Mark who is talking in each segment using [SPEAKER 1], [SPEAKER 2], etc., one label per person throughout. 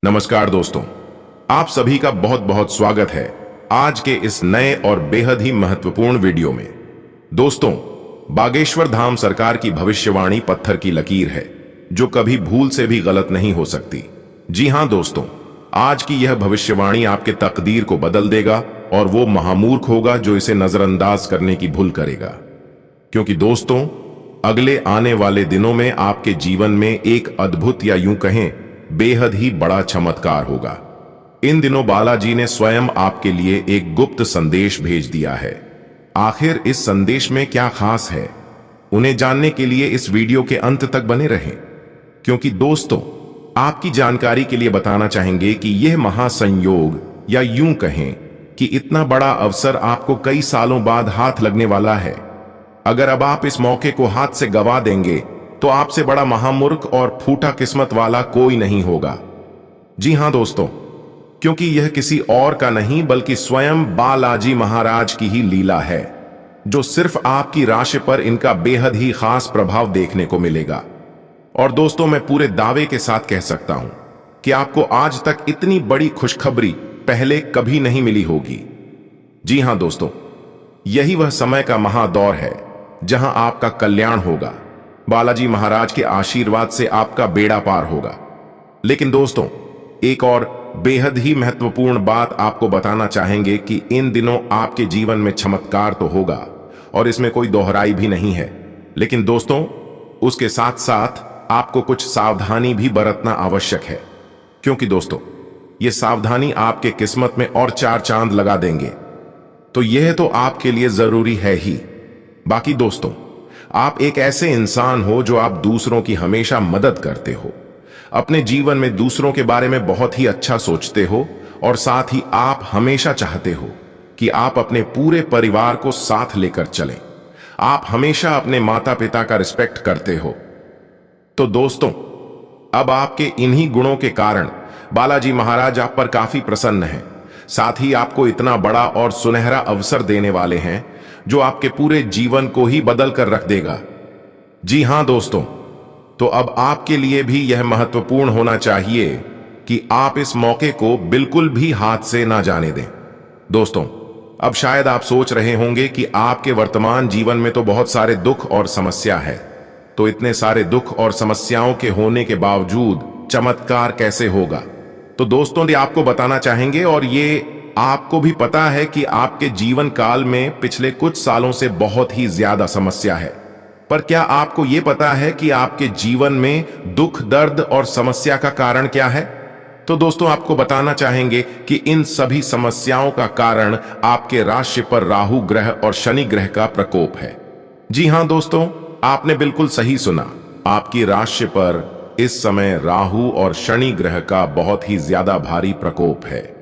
[SPEAKER 1] नमस्कार दोस्तों, आप सभी का बहुत बहुत स्वागत है आज के इस नए और बेहद ही महत्वपूर्ण वीडियो में। दोस्तों, बागेश्वर धाम सरकार की भविष्यवाणी पत्थर की लकीर है जो कभी भूल से भी गलत नहीं हो सकती। जी हां दोस्तों, आज की यह भविष्यवाणी आपके तकदीर को बदल देगा और वो महामूर्ख होगा जो इसे नजरअंदाज करने की भूल करेगा। क्योंकि दोस्तों, अगले आने वाले दिनों में आपके जीवन में एक अद्भुत या यूं कहें बेहद ही बड़ा चमत्कार होगा। इन दिनों बालाजी ने स्वयं आपके लिए एक गुप्त संदेश भेज दिया है। आखिर इस संदेश में क्या खास है, उन्हें जानने के लिए इस वीडियो के अंत तक बने रहें। क्योंकि दोस्तों, आपकी जानकारी के लिए बताना चाहेंगे कि यह महासंयोग या यूं कहें कि इतना बड़ा अवसर आपको कई सालों बाद हाथ लगने वाला है। अगर अब आप इस मौके को हाथ से गवा देंगे तो आपसे बड़ा महामूर्ख और फूटा किस्मत वाला कोई नहीं होगा। जी हां दोस्तों, क्योंकि यह किसी और का नहीं बल्कि स्वयं बालाजी महाराज की ही लीला है, जो सिर्फ आपकी राशि पर इनका बेहद ही खास प्रभाव देखने को मिलेगा। और दोस्तों, मैं पूरे दावे के साथ कह सकता हूं कि आपको आज तक इतनी बड़ी खुशखबरी पहले कभी नहीं मिली होगी। जी हां दोस्तों, यही वह समय का महादौर है जहां आपका कल्याण होगा। बालाजी महाराज के आशीर्वाद से आपका बेड़ा पार होगा। लेकिन दोस्तों, एक और बेहद ही महत्वपूर्ण बात आपको बताना चाहेंगे कि इन दिनों आपके जीवन में चमत्कार तो होगा और इसमें कोई दोहराई भी नहीं है। लेकिन दोस्तों, उसके साथ साथ आपको कुछ सावधानी भी बरतना आवश्यक है। क्योंकि दोस्तों, ये सावधानी आपके किस्मत में और चार चांद लगा देंगे। तो यह तो आपके लिए जरूरी है ही। बाकी दोस्तों, आप एक ऐसे इंसान हो जो आप दूसरों की हमेशा मदद करते हो, अपने जीवन में दूसरों के बारे में बहुत ही अच्छा सोचते हो और साथ ही आप हमेशा चाहते हो कि आप अपने पूरे परिवार को साथ लेकर चलें। आप हमेशा अपने माता पिता का रिस्पेक्ट करते हो। तो दोस्तों, अब आपके इन्हीं गुणों के कारण बालाजी महाराज आप पर काफी प्रसन्न हैं। साथ ही आपको इतना बड़ा और सुनहरा अवसर देने वाले हैं जो आपके पूरे जीवन को ही बदल कर रख देगा। जी हां दोस्तों, तो अब आपके लिए भी यह महत्वपूर्ण होना चाहिए कि आप इस मौके को बिल्कुल भी हाथ से ना जाने दें। दोस्तों, अब शायद आप सोच रहे होंगे कि आपके वर्तमान जीवन में तो बहुत सारे दुख और समस्या है, तो इतने सारे दुख और समस्याओं के होने के बावजूद चमत्कार कैसे होगा। तो दोस्तों, ये आपको बताना चाहेंगे और ये आपको भी पता है कि आपके जीवन काल में पिछले कुछ सालों से बहुत ही ज्यादा समस्या है। पर क्या आपको यह पता है कि आपके जीवन में दुख, दर्द और समस्या का कारण क्या है? तो दोस्तों, आपको बताना चाहेंगे कि इन सभी समस्याओं का कारण आपके राशि पर राहु ग्रह और शनि ग्रह का प्रकोप है। जी हां दोस्तों, आपने बिल्कुल सही सुना। आपकी राशि पर इस समय राहु और शनि ग्रह का बहुत ही ज्यादा भारी प्रकोप है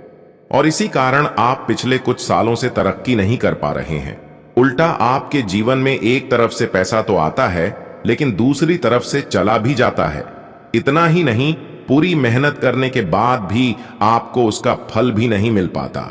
[SPEAKER 1] और इसी कारण आप पिछले कुछ सालों से तरक्की नहीं कर पा रहे हैं। उल्टा आपके जीवन में एक तरफ से पैसा तो आता है, लेकिन दूसरी तरफ से चला भी जाता है। इतना ही नहीं, पूरी मेहनत करने के बाद भी आपको उसका फल भी नहीं मिल पाता।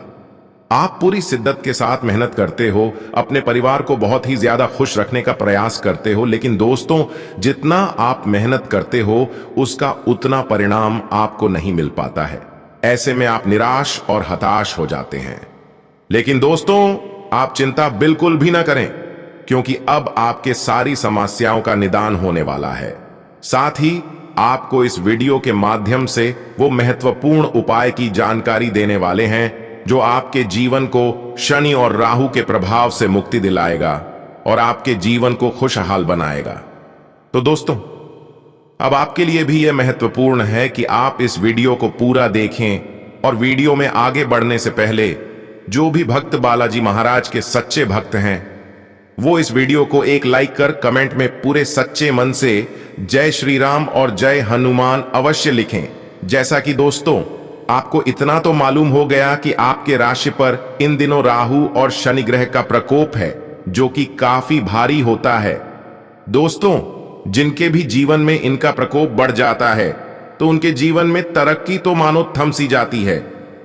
[SPEAKER 1] आप पूरी शिद्दत के साथ मेहनत करते हो, अपने परिवार को बहुत ही ज्यादा खुश रखने का प्रयास करते हो, लेकिन दोस्तों, जितना आप मेहनत करते हो उसका उतना परिणाम आपको नहीं मिल पाता है। ऐसे में आप निराश और हताश हो जाते हैं। लेकिन दोस्तों, आप चिंता बिल्कुल भी ना करें, क्योंकि अब आपके सारी समस्याओं का निदान होने वाला है। साथ ही आपको इस वीडियो के माध्यम से वो महत्वपूर्ण उपाय की जानकारी देने वाले हैं जो आपके जीवन को शनि और राहु के प्रभाव से मुक्ति दिलाएगा और आपके जीवन को खुशहाल बनाएगा। तो दोस्तों, अब आपके लिए भी यह महत्वपूर्ण है कि आप इस वीडियो को पूरा देखें और वीडियो में आगे बढ़ने से पहले जो भी भक्त बालाजी महाराज के सच्चे भक्त हैं वो इस वीडियो को एक लाइक कर कमेंट में पूरे सच्चे मन से जय श्री राम और जय हनुमान अवश्य लिखें। जैसा कि दोस्तों, आपको इतना तो मालूम हो गया कि आपके राशि पर इन दिनों राहु और शनि ग्रह का प्रकोप है जो कि काफी भारी होता है। दोस्तों, जिनके भी जीवन में इनका प्रकोप बढ़ जाता है तो उनके जीवन में तरक्की तो मानो थम सी जाती है।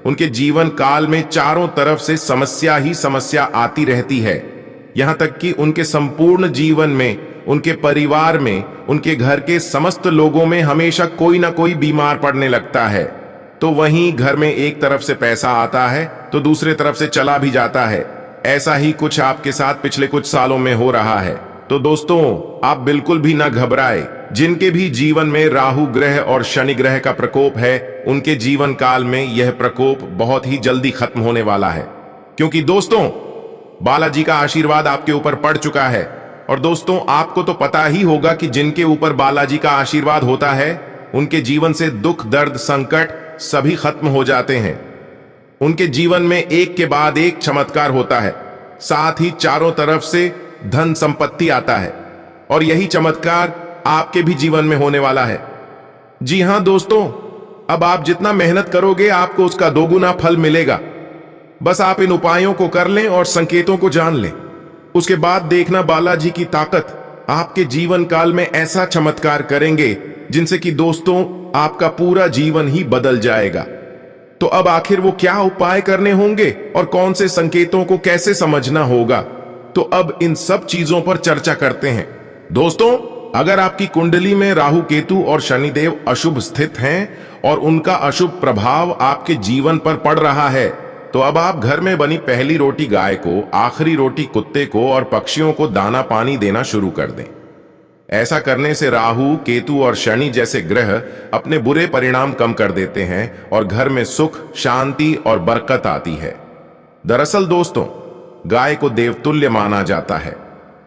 [SPEAKER 1] उनके जीवन काल में चारों तरफ से समस्या ही समस्या आती रहती है। यहां तक कि उनके संपूर्ण जीवन में, उनके परिवार में, उनके घर के समस्त लोगों में हमेशा कोई ना कोई बीमार पड़ने लगता है। तो वहीं घर में एक तरफ से पैसा आता है तो दूसरे तरफ से चला भी जाता है। ऐसा ही कुछ आपके साथ पिछले कुछ सालों में हो रहा है। तो दोस्तों, आप बिल्कुल भी ना घबराए। जिनके भी जीवन में राहु ग्रह और शनि ग्रह का प्रकोप है, उनके जीवन काल में यह प्रकोप बहुत ही जल्दी खत्म होने वाला है, क्योंकि दोस्तों बालाजी का आशीर्वाद आपके ऊपर पड़ चुका है। और दोस्तों, आपको तो पता ही होगा कि जिनके ऊपर बालाजी का आशीर्वाद होता है, उनके जीवन से दुख, दर्द, संकट सभी खत्म हो जाते हैं। उनके जीवन में एक के बाद एक चमत्कार होता है, साथ ही चारों तरफ से धन संपत्ति आता है। और यही चमत्कार आपके भी जीवन में होने वाला है। जी हां दोस्तों, अब आप जितना मेहनत करोगे आपको उसका दोगुना फल मिलेगा। बस आप इन उपायों को कर लें और संकेतों को जान लें। उसके बाद देखना बालाजी की ताकत आपके जीवन काल में ऐसा चमत्कार करेंगे जिनसे कि दोस्तों आपका पूरा जीवन ही बदल जाएगा। तो अब आखिर वो क्या उपाय करने होंगे और कौन से संकेतों को कैसे समझना होगा, तो अब इन सब चीजों पर चर्चा करते हैं। दोस्तों, अगर आपकी कुंडली में राहु, केतु और शनिदेव अशुभ स्थित हैं और उनका अशुभ प्रभाव आपके जीवन पर पड़ रहा है, तो अब आप घर में बनी पहली रोटी गाय को, आखिरी रोटी कुत्ते को और पक्षियों को दाना पानी देना शुरू कर दें। ऐसा करने से राहु, केतु और शनि जैसे ग्रह अपने बुरे परिणाम कम कर देते हैं और घर में सुख, शांति और बरकत आती है। दरअसल दोस्तों, गाय को देवतुल्य माना जाता है।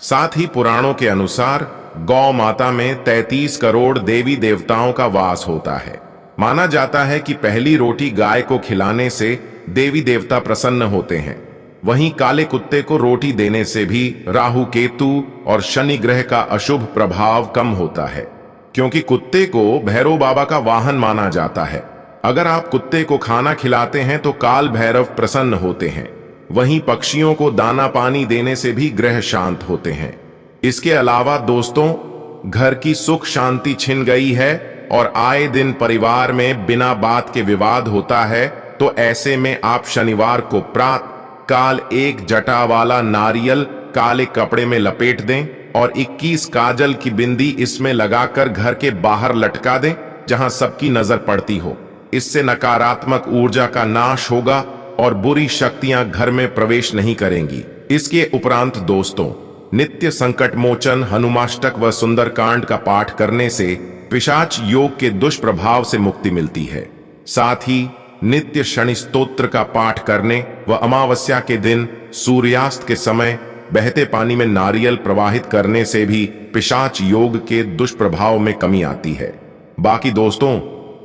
[SPEAKER 1] साथ ही पुराणों के अनुसार गौ माता में 33 करोड़ देवी देवताओं का वास होता है। माना जाता है कि पहली रोटी गाय को खिलाने से देवी देवता प्रसन्न होते हैं। वहीं काले कुत्ते को रोटी देने से भी राहु, केतु और शनि ग्रह का अशुभ प्रभाव कम होता है, क्योंकि कुत्ते को भैरव बाबा का वाहन माना जाता है। अगर आप कुत्ते को खाना खिलाते हैं तो काल भैरव प्रसन्न होते हैं। वहीं पक्षियों को दाना पानी देने से भी ग्रह शांत होते हैं। इसके अलावा दोस्तों, घर की सुख शांति छिन गई है और आए दिन परिवार में बिना बात के विवाद होता है, तो ऐसे में आप शनिवार को प्रातः काल एक जटा वाला नारियल काले कपड़े में लपेट दें और 21 काजल की बिंदी इसमें लगाकर घर के बाहर लटका दें, जहां सबकी नजर पड़ती हो। इससे नकारात्मक ऊर्जा का नाश होगा और बुरी शक्तियां घर में प्रवेश नहीं करेंगी। इसके उपरांत दोस्तों, नित्य संकट मोचन हनुमाष्टक व सुंदरकांड का पाठ करने से पिशाच योग के दुष्प्रभाव से मुक्ति मिलती है। साथ ही नित्य शनि स्तोत्र का पाठ करने व अमावस्या के दिन सूर्यास्त के समय बहते पानी में नारियल प्रवाहित करने से भी पिशाच योग के दुष्प्रभाव में कमी आती है। बाकी दोस्तों,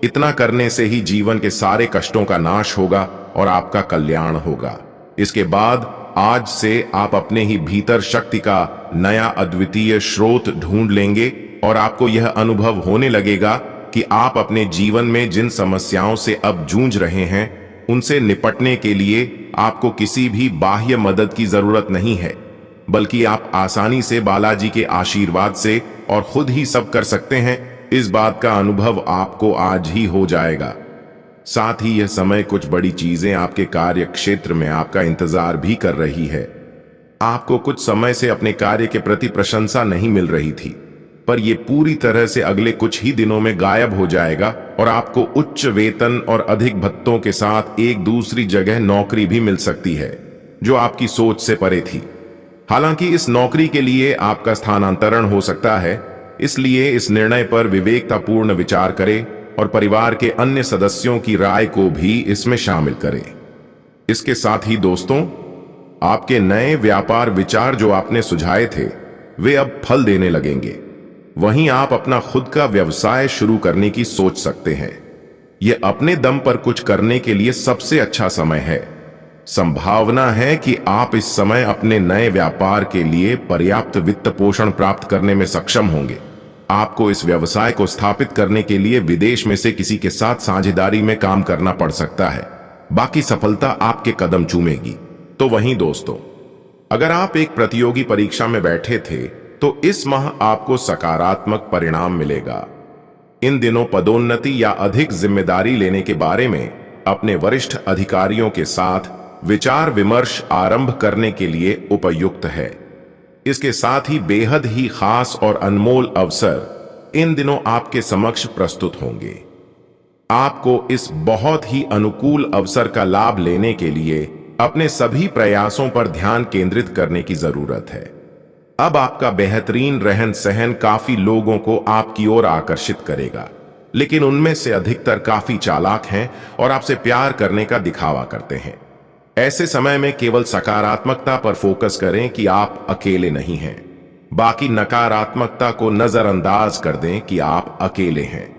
[SPEAKER 1] इतना करने से ही जीवन के सारे कष्टों का नाश होगा और आपका कल्याण होगा। इसके बाद आज से आप अपने ही भीतर शक्ति का नया अद्वितीय स्रोत ढूंढ लेंगे और आपको यह अनुभव होने लगेगा कि आप अपने जीवन में जिन समस्याओं से अब जूझ रहे हैं, उनसे निपटने के लिए आपको किसी भी बाह्य मदद की जरूरत नहीं है, बल्कि आप आसानी से बालाजी के आशीर्वाद से और खुद ही सब कर सकते हैं। इस बात का अनुभव आपको आज ही हो जाएगा। साथ ही यह समय कुछ बड़ी चीजें आपके कार्य क्षेत्र में आपका इंतजार भी कर रही है। आपको कुछ समय से अपने कार्य के प्रति प्रशंसा नहीं मिल रही थी, पर यह पूरी तरह से अगले कुछ ही दिनों में गायब हो जाएगा और आपको उच्च वेतन और अधिक भत्तों के साथ एक दूसरी जगह नौकरी भी मिल सकती है, जो आपकी सोच से परे थी। हालांकि इस नौकरी के लिए आपका स्थानांतरण हो सकता है, इसलिए इस निर्णय पर विवेकतापूर्ण विचार करें और परिवार के अन्य सदस्यों की राय को भी इसमें शामिल करें। इसके साथ ही दोस्तों, आपके नए व्यापार विचार जो आपने सुझाए थे, वे अब फल देने लगेंगे। वहीं आप अपना खुद का व्यवसाय शुरू करने की सोच सकते हैं। यह अपने दम पर कुछ करने के लिए सबसे अच्छा समय है। संभावना है कि आप इस समय अपने नए व्यापार के लिए पर्याप्त वित्त पोषण प्राप्त करने में सक्षम होंगे। आपको इस व्यवसाय को स्थापित करने के लिए विदेश में से किसी के साथ साझेदारी में काम करना पड़ सकता है। बाकी सफलता आपके कदम चूमेगी। तो वहीं दोस्तों, अगर आप एक प्रतियोगी परीक्षा में बैठे थे तो इस माह आपको सकारात्मक परिणाम मिलेगा। इन दिनों पदोन्नति या अधिक जिम्मेदारी लेने के बारे में अपने वरिष्ठ अधिकारियों के साथ विचार विमर्श आरंभ करने के लिए उपयुक्त है। इसके साथ ही बेहद ही खास और अनमोल अवसर इन दिनों आपके समक्ष प्रस्तुत होंगे। आपको इस बहुत ही अनुकूल अवसर का लाभ लेने के लिए अपने सभी प्रयासों पर ध्यान केंद्रित करने की जरूरत है। अब आपका बेहतरीन रहन सहन काफी लोगों को आपकी ओर आकर्षित करेगा, लेकिन उनमें से अधिकतर काफी चालाक हैं और आपसे प्यार करने का दिखावा करते हैं। ऐसे समय में केवल सकारात्मकता पर फोकस करें कि आप अकेले नहीं हैं। बाकी नकारात्मकता को नजरअंदाज कर दें कि आप अकेले हैं।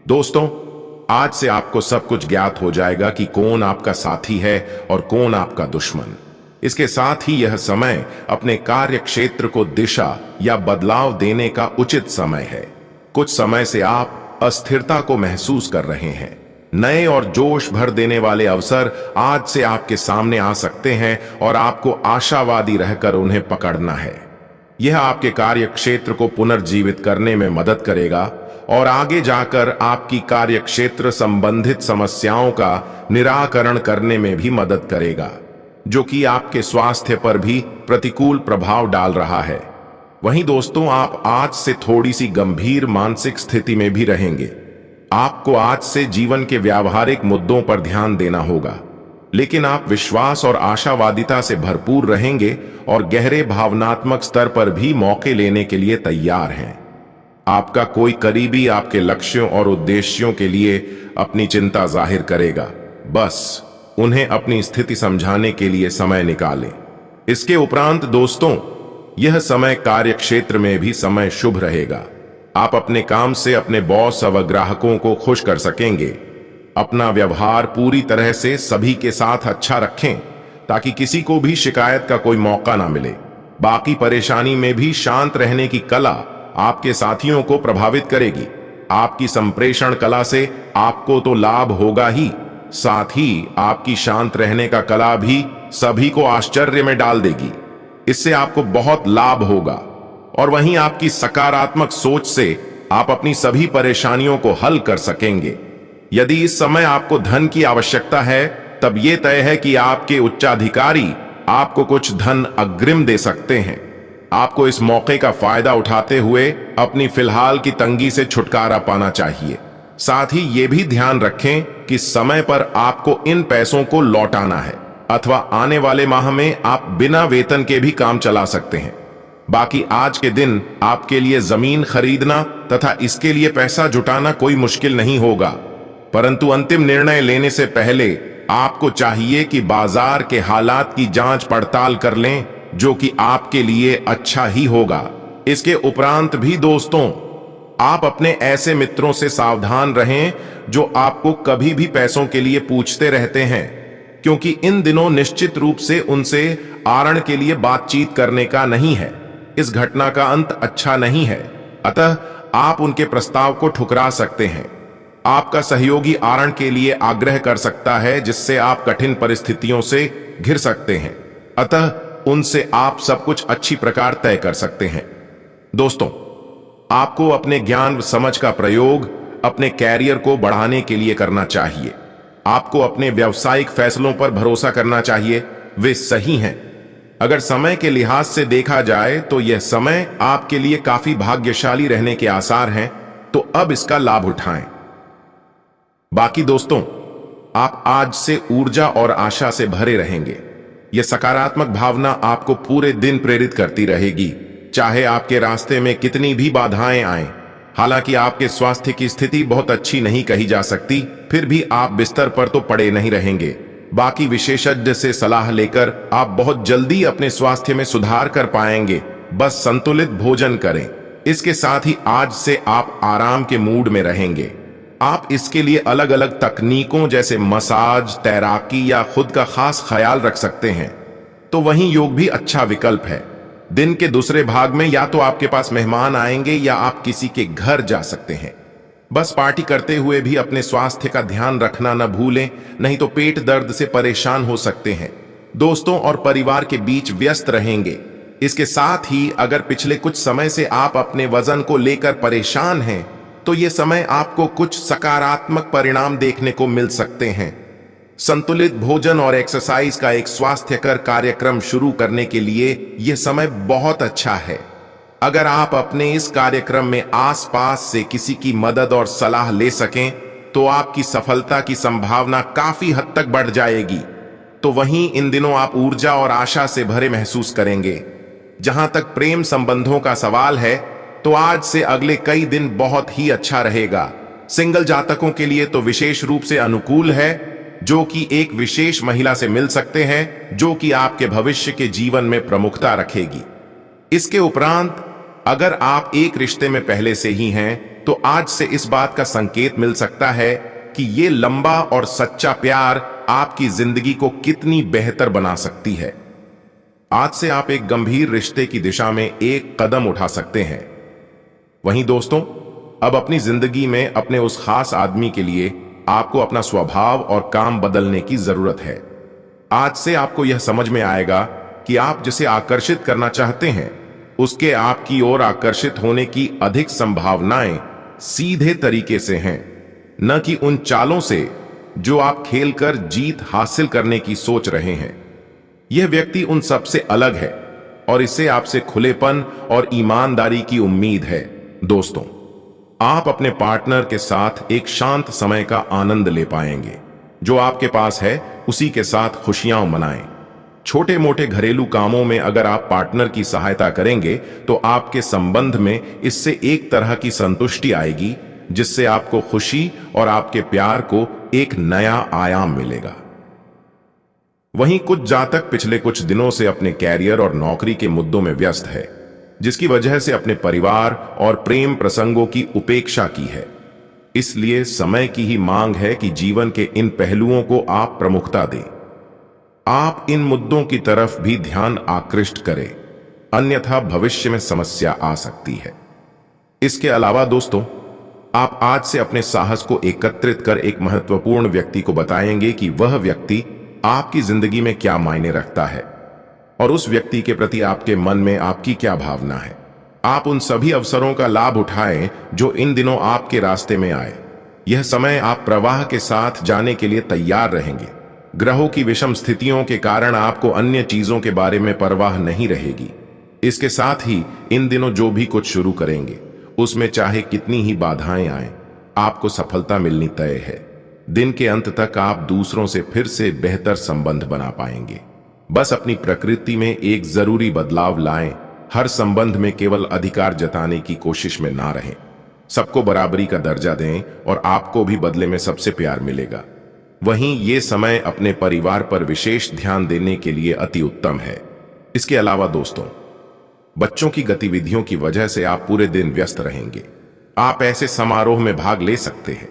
[SPEAKER 1] दोस्तों, आज से आपको सब कुछ ज्ञात हो जाएगा कि कौन आपका साथी है और कौन आपका दुश्मन। इसके साथ ही यह समय अपने कार्य क्षेत्र को दिशा या बदलाव देने का उचित समय है। कुछ समय से आप अस्थिरता को महसूस कर रहे हैं। नए और जोश भर देने वाले अवसर आज से आपके सामने आ सकते हैं और आपको आशावादी रहकर उन्हें पकड़ना है। यह आपके कार्य क्षेत्र को पुनर्जीवित करने में मदद करेगा और आगे जाकर आपकी कार्य क्षेत्र संबंधित समस्याओं का निराकरण करने में भी मदद करेगा, जो कि आपके स्वास्थ्य पर भी प्रतिकूल प्रभाव डाल रहा है। वहीं दोस्तों, आप आज से थोड़ी सी गंभीर मानसिक स्थिति में भी रहेंगे। आपको आज से जीवन के व्यावहारिक मुद्दों पर ध्यान देना होगा, लेकिन आप विश्वास और आशावादिता से भरपूर रहेंगे और गहरे भावनात्मक स्तर पर भी मौके लेने के लिए तैयार हैं। आपका कोई करीबी आपके लक्ष्यों और उद्देश्यों के लिए अपनी चिंता जाहिर करेगा। बस उन्हें अपनी स्थिति समझाने के लिए समय निकालें। इसके उपरांत दोस्तों, यह समय कार्य क्षेत्र में भी समय शुभ रहेगा। आप अपने काम से अपने बॉस व ग्राहकों को खुश कर सकेंगे। अपना व्यवहार पूरी तरह से सभी के साथ अच्छा रखें ताकि किसी को भी शिकायत का कोई मौका ना मिले। बाकी परेशानी में भी शांत रहने की कला आपके साथियों को प्रभावित करेगी। आपकी संप्रेषण कला से आपको तो लाभ होगा ही, साथ ही आपकी शांत रहने का कला भी सभी को आश्चर्य में डाल देगी। इससे आपको बहुत लाभ होगा। और वहीं आपकी सकारात्मक सोच से आप अपनी सभी परेशानियों को हल कर सकेंगे। यदि इस समय आपको धन की आवश्यकता है, तब यह तय है कि आपके उच्चाधिकारी आपको कुछ धन अग्रिम दे सकते हैं। आपको इस मौके का फायदा उठाते हुए अपनी फिलहाल की तंगी से छुटकारा पाना चाहिए। साथ ही ये भी ध्यान रखें कि समय पर आपको इन पैसों को लौटाना है, अथवा आने वाले माह में आप बिना वेतन के भी काम चला सकते हैं। बाकी आज के दिन आपके लिए जमीन खरीदना तथा इसके लिए पैसा जुटाना कोई मुश्किल नहीं होगा, परंतु अंतिम निर्णय लेने से पहले आपको चाहिए कि बाजार के हालात की जांच पड़ताल कर लें, जो कि आपके लिए अच्छा ही होगा। इसके उपरांत भी दोस्तों, आप अपने ऐसे मित्रों से सावधान रहें जो आपको कभी भी पैसों के लिए पूछते रहते हैं, क्योंकि इन दिनों निश्चित रूप से उनसे आरण के लिए बातचीत करने का नहीं है। इस घटना का अंत अच्छा नहीं है, अतः आप उनके प्रस्ताव को ठुकरा सकते हैं। आपका सहयोगी आरण के लिए आग्रह कर सकता है, जिससे आप कठिन परिस्थितियों से घिर सकते हैं, अतः उनसे आप सब कुछ अच्छी प्रकार तय कर सकते हैं। दोस्तों, आपको अपने ज्ञान व समझ का प्रयोग अपने कैरियर को बढ़ाने के लिए करना चाहिए। आपको अपने व्यावसायिक फैसलों पर भरोसा करना चाहिए, वे सही हैं। अगर समय के लिहाज से देखा जाए तो यह समय आपके लिए काफी भाग्यशाली रहने के आसार हैं, तो अब इसका लाभ उठाएं। बाकी दोस्तों, आप आज से ऊर्जा और आशा से भरे रहेंगे। यह सकारात्मक भावना आपको पूरे दिन प्रेरित करती रहेगी, चाहे आपके रास्ते में कितनी भी बाधाएं आएं। हालांकि आपके स्वास्थ्य की स्थिति बहुत अच्छी नहीं कही जा सकती, फिर भी आप बिस्तर पर तो पड़े नहीं रहेंगे। बाकी विशेषज्ञ से सलाह लेकर आप बहुत जल्दी अपने स्वास्थ्य में सुधार कर पाएंगे। बस संतुलित भोजन करें। इसके साथ ही आज से आप आराम के मूड में रहेंगे। आप इसके लिए अलग अलग तकनीकों जैसे मसाज, तैराकी या खुद का खास ख्याल रख सकते हैं। तो वहीं योग भी अच्छा विकल्प है। दिन के दूसरे भाग में या तो आपके पास मेहमान आएंगे या आप किसी के घर जा सकते हैं। बस पार्टी करते हुए भी अपने स्वास्थ्य का ध्यान रखना न भूलें, नहीं तो पेट दर्द से परेशान हो सकते हैं। दोस्तों और परिवार के बीच व्यस्त रहेंगे। इसके साथ ही अगर पिछले कुछ समय से आप अपने वजन को लेकर परेशान हैं, तो ये समय आपको कुछ सकारात्मक परिणाम देखने को मिल सकते हैं। संतुलित भोजन और एक्सरसाइज का एक स्वास्थ्यकर कार्यक्रम शुरू करने के लिए यह समय बहुत अच्छा है। अगर आप अपने इस कार्यक्रम में आसपास से किसी की मदद और सलाह ले सकें, तो आपकी सफलता की संभावना काफी हद तक बढ़ जाएगी। तो वहीं इन दिनों आप ऊर्जा और आशा से भरे महसूस करेंगे। जहां तक प्रेम संबंधों का सवाल है, तो आज से अगले कई दिन बहुत ही अच्छा रहेगा। सिंगल जातकों के लिए तो विशेष रूप से अनुकूल है, जो कि एक विशेष महिला से मिल सकते हैं जो कि आपके भविष्य के जीवन में प्रमुखता रखेगी। इसके उपरांत अगर आप एक रिश्ते में पहले से ही हैं, तो आज से इस बात का संकेत मिल सकता है कि ये लंबा और सच्चा प्यार आपकी जिंदगी को कितनी बेहतर बना सकती है। आज से आप एक गंभीर रिश्ते की दिशा में एक कदम उठा सकते हैं। वहीं दोस्तों, अब अपनी जिंदगी में अपने उस खास आदमी के लिए आपको अपना स्वभाव और काम बदलने की जरूरत है। आज से आपको यह समझ में आएगा कि आप जिसे आकर्षित करना चाहते हैं, उसके आपकी ओर आकर्षित होने की अधिक संभावनाएं सीधे तरीके से हैं, न कि उन चालों से जो आप खेलकर जीत हासिल करने की सोच रहे हैं। यह व्यक्ति उन सब से अलग है और इसे आपसे खुलेपन और ईमानदारी की उम्मीद है। दोस्तों, आप अपने पार्टनर के साथ एक शांत समय का आनंद ले पाएंगे। जो आपके पास है उसी के साथ खुशियां मनाएं। छोटे मोटे घरेलू कामों में अगर आप पार्टनर की सहायता करेंगे, तो आपके संबंध में इससे एक तरह की संतुष्टि आएगी, जिससे आपको खुशी और आपके प्यार को एक नया आयाम मिलेगा। वहीं कुछ जातक पिछले कुछ दिनों से अपने कैरियर और नौकरी के मुद्दों में व्यस्त है, जिसकी वजह से अपने परिवार और प्रेम प्रसंगों की उपेक्षा की है। इसलिए समय की ही मांग है कि जीवन के इन पहलुओं को आप प्रमुखता दें। आप इन मुद्दों की तरफ भी ध्यान आकृष्ट करें, अन्यथा भविष्य में समस्या आ सकती है। इसके अलावा दोस्तों, आप आज से अपने साहस को एकत्रित कर एक महत्वपूर्ण व्यक्ति को बताएंगे कि वह व्यक्ति आपकी जिंदगी में क्या मायने रखता है और उस व्यक्ति के प्रति आपके मन में आपकी क्या भावना है। आप उन सभी अवसरों का लाभ उठाएं जो इन दिनों आपके रास्ते में आए। यह समय आप प्रवाह के साथ जाने के लिए तैयार रहेंगे। ग्रहों की विषम स्थितियों के कारण आपको अन्य चीजों के बारे में परवाह नहीं रहेगी। इसके साथ ही इन दिनों जो भी कुछ शुरू करेंगे, उसमें चाहे कितनी ही बाधाएं आए, आपको सफलता मिलनी तय है। दिन के अंत तक आप दूसरों से फिर से बेहतर संबंध बना पाएंगे। बस अपनी प्रकृति में एक जरूरी बदलाव लाएं। हर संबंध में केवल अधिकार जताने की कोशिश में ना रहें। सबको बराबरी का दर्जा दें और आपको भी बदले में सबसे प्यार मिलेगा। वहीं ये समय अपने परिवार पर विशेष ध्यान देने के लिए अति उत्तम है। इसके अलावा दोस्तों, बच्चों की गतिविधियों की वजह से आप पूरे दिन व्यस्त रहेंगे। आप ऐसे समारोह में भाग ले सकते हैं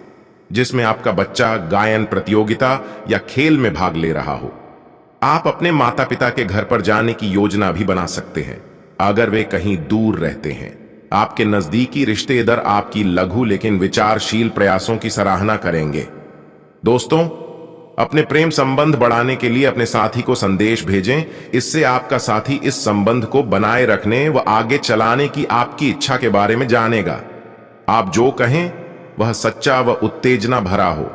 [SPEAKER 1] जिसमें आपका बच्चा गायन प्रतियोगिता या खेल में भाग ले रहा हो। आप अपने माता पिता के घर पर जाने की योजना भी बना सकते हैं अगर वे कहीं दूर रहते हैं। आपके नजदीकी रिश्तेदार आपकी लघु लेकिन विचारशील प्रयासों की सराहना करेंगे। दोस्तों, अपने प्रेम संबंध बढ़ाने के लिए अपने साथी को संदेश भेजें। इससे आपका साथी इस संबंध को बनाए रखने व आगे चलाने की आपकी इच्छा के बारे में जानेगा। आप जो कहें वह सच्चा व उत्तेजना भरा हो।